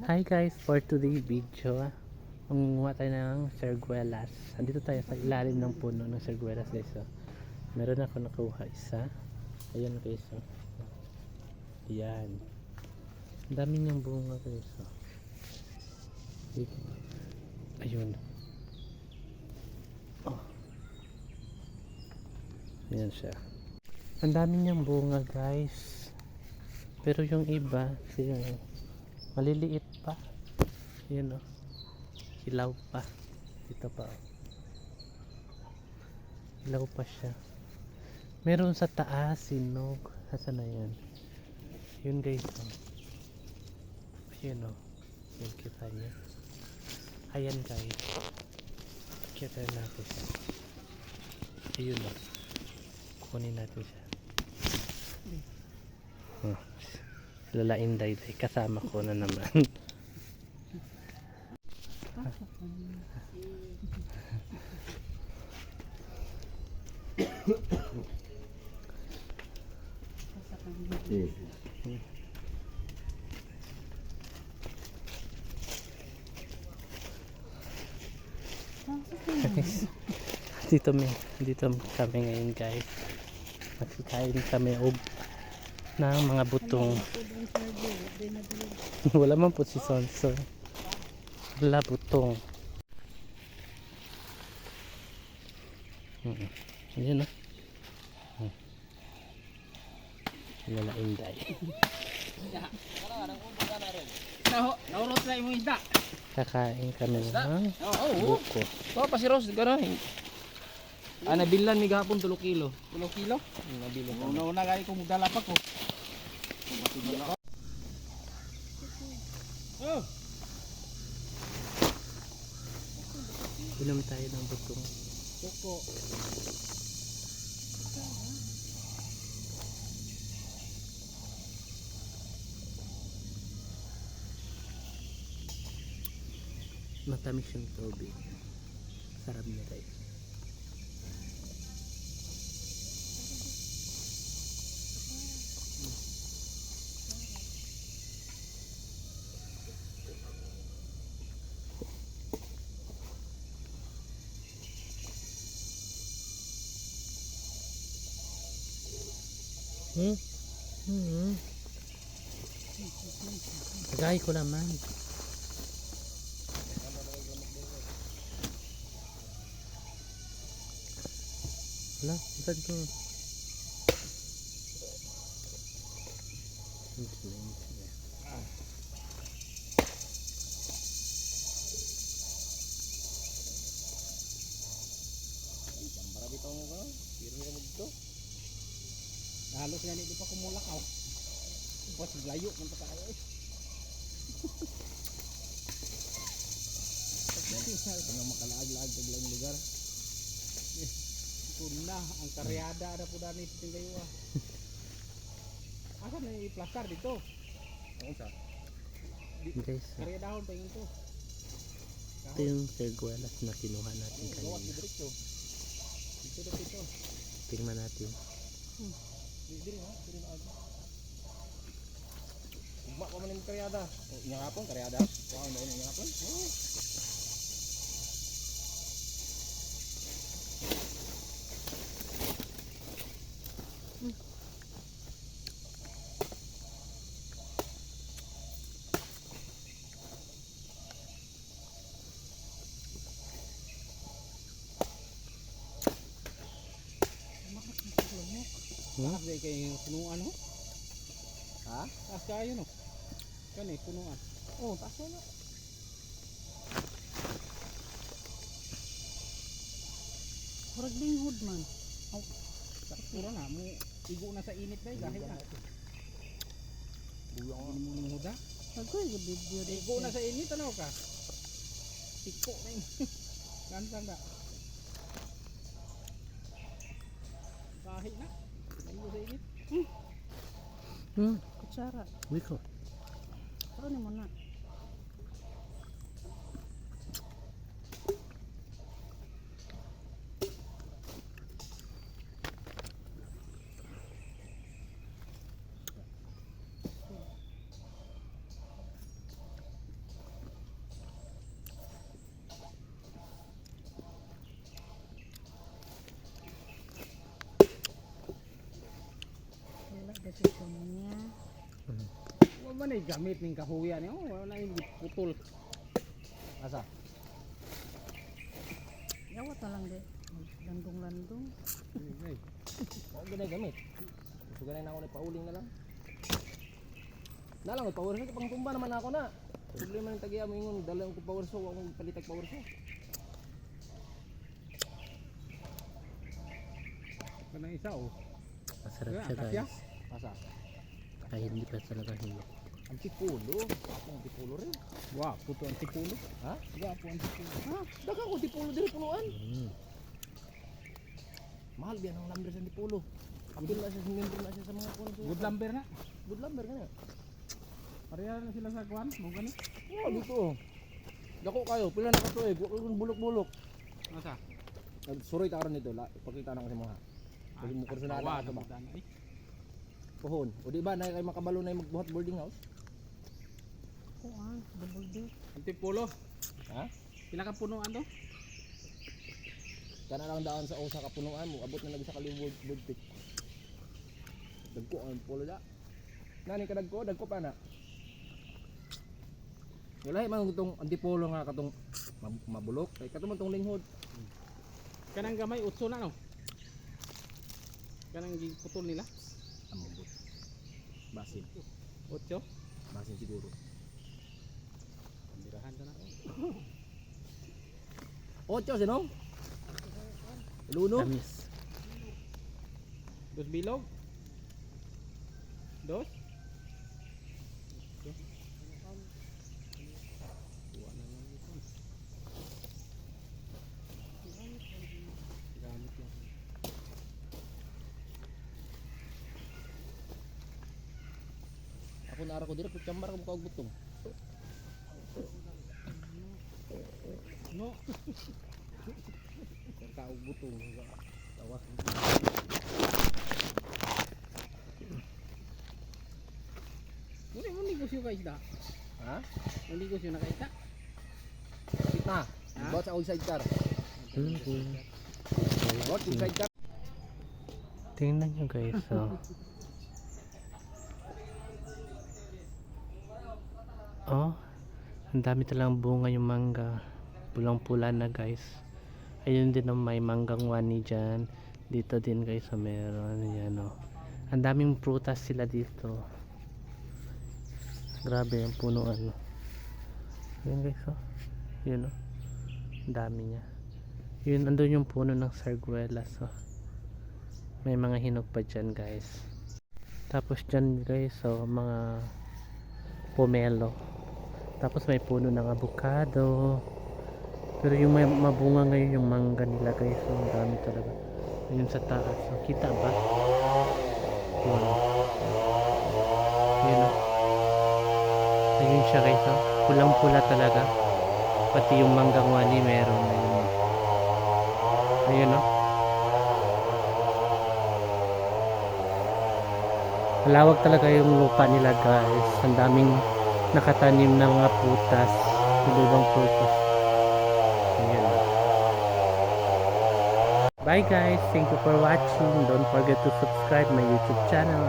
Hi guys, for today video mangunguha tayo ng serguelas. Andito tayo sa ilalim ng puno ng serguelas guys. Meron ako nakuha isa. Ayan guys. Ayan. Ang dami niyang bunga guys. Ayun. Oh. Ayan siya. Ang dami niyang bunga guys. Pero yung iba, maliliit pa. Ayan o. Hilaw pa. Ito pa o. Hilaw pa siya. Meron sa taas, sinog. Asan na yan? Yun guys o. Ayan o. Yan kita niya. Ayan guys. Kita natin siya. Ayun o. Kunin natin siya. Lalain day kasama ko na naman. dito kami ngayon guys. Magkikain kami ng mga butong. Wala man po si Sonso. Wala butong. Ayan o. Wala inday. Naurot na yung isda. Kakain kami ng buko. Pa si Rose, gano'n. Nabilan mi gahapon 3 kilo. 3 kilo? Nabilan ko. Una gani kung dala pa ko. Oh. Inom tayo ng butong. Buko. Matamis yung tubig. Sarap niya guys. Tagay ko naman. Wala, saan ko? Marami tong ko. Piro mo dito. Halos nga di pa kumulakaw. Bas layo man pa kayo. Ano makalaag-laag sa ilang lugar. Kuna ang karyada ada po dani sa tinggayo. Asa na i-plaster dito? Ano sa? Guys, Karyadahon pa yun to. ito yung serguelas na kinuha natin kanina. Dito. Tingnan natin. Diri na aga. Ugma pa man yung karyada. Inyang hapon karyada. Wow, na inyang hapon. Taas day kayo punuan ho? Ha? Taas kayo no? Kani punuan. Oh, taas na. Murag linghod man. Oh, saktura na mo igo na sa init day gahi na. Buyo ang mo ning huda. Agoy ga video day. Igo na sa init ano ka? Tiko na yun. Gantang da. Gahi na. Igo sa init. Kutsara. Wiko. Pero ni mo na. man ay gamit ning kahuyan ni. Oh, wala yung putol. Asa? Yawat na lang de. Landong-landong. Ay. Oh, ganay gamit. So ganay na ako na pauling na lang. Na lang power so pang tumba naman ako na. Problema ng tagiya mo ingon dalang ko power so akong palitag power so. Kanang isa oh. Masarap Kaya, siya akasya? guys. Asa? Kahit hindi pa talaga hinog. Antipulo. Ako antipulo rin. Wow, puto antipulo. Ha? Gapo antipulo. Ha? Daga ko antipulo diri punuan. Mahal biyan ang lumber sa antipulo. Apil na siya sa member na siya sa mga kuwan. Good lumber na. Good lumber ka na. Pareha na sila sa kuwan, mo gani? Oo, dito. Dako kayo, pila na katuig, bulok-bulok. Asa? Suroy ta karon nito, ipakita na ko sa mga. Kasi mo kursunada ka ba? Pohon. O di ba na kay makabalo na magbuhat boarding house? Kuan, double deck. Antipulo. Ha? Pila ka punuan to? Kana lang daan sa usa ka punuan mo, abot na nag sa kaliwod budtik. Dagko ang pulo da. Nani ka dagko pa na. Wala man itong antipolo nga katong mabulok kay katong tong linghod. Kanang gamay utso na no. Kanang giputol nila. Amabot. Basin. Utso? Basin siguro. Pambirahan ka na. Otso sino? Luno? Tamis. Dos bilog? Dos? Ako naara ko dito, pagkambar ko mukha butong. No. Pagkaog butong. Tawas. Muna mo negosyo ka isda. Ha? Ang negosyo na ka isda? Kapit na. Bawat sa outside car. Bawat inside car. Tingnan nyo guys. Oh, ang dami talang bunga yung mangga. Pulang-pula na guys. Ayun din ang may manggang wani dyan. Dito din guys meron. Yan oh. Ang daming prutas sila dito. Grabe ang punuan. Yun guys oh. Yun oh. Ang dami niya. Yun andun yung puno ng sarguelas oh. May mga hinog pa dyan guys. Tapos dyan guys oh, mga pomelo. Tapos may puno ng avocado. Pero yung may mabunga ngayon yung mangga nila guys. So, ang dami talaga. Ayun sa taas. So, kita ba? Yun. Yun o. Ayun siya guys. So, pulang-pula talaga. Pati yung manggang wani meron. Ayun. Ayun o. Malawag talaga yung lupa nila guys. Ang daming nakatanim ng mga putas. Ibang prutas. Ayan. Bye guys. Thank you for watching. Don't forget to subscribe my YouTube channel.